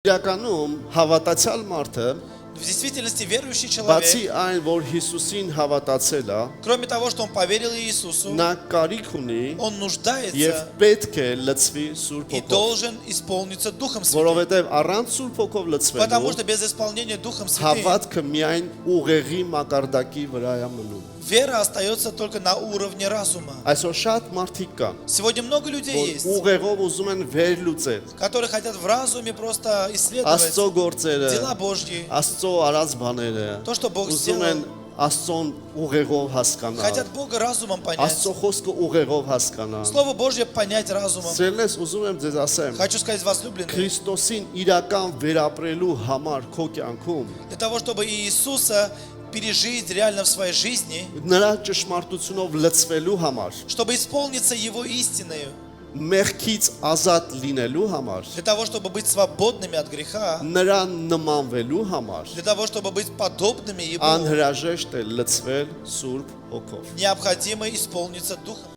Իրականում հավատացյալ մարդը В действительности верующий բացի человек, այն, որ Հիսուսին հավատացել է, кроме того, что он поверил Иисусу, նա կարիք ունի он եւ нуждается պետք է լցվի Սուրբ и Հոգով, должен исполниться Духом Святым. որովհետեւ առանց Սուրբ Հոգով Потому լցվելու что без исполнения Духом Святым հավատքը միայն ուղեղի մակարդակի վրա է մնում։ вера остается только на уровне разума. Այսօր շատ մարդիկ կան, Сегодня много людей որ есть, ուղեղով ուզում են վերլուծել которые хотят в разуме просто исследовать Աստծո գործերը, дела Божьи, Աստծո արած բաները, то, что Бог ուզում են сделал, Աստծոն ուղեղով հասկանալ, хотят Бога разумом понять, Աստծո խոսքը ուղեղով հասկանալ։ Слово Божье понять разумом. Սերնես ուզում եմ ձեզ ասեմ, Хочу сказать, возлюбленные, Քրիստոսին իրական վերապրելու համար քո կյանքում для того, чтобы Иисуса пережить реально в своей жизни, նրա ճշմարտությունով լցվելու համար, чтобы исполниться Его истиною, մեղքից ազատ լինելու համար, для того, чтобы быть свободными от греха, նրան նմանվելու համար, для того, чтобы быть подобными Ему, անհրաժեշտ է լցվել Սուրբ Հոգով։ необходимо исполниться Духом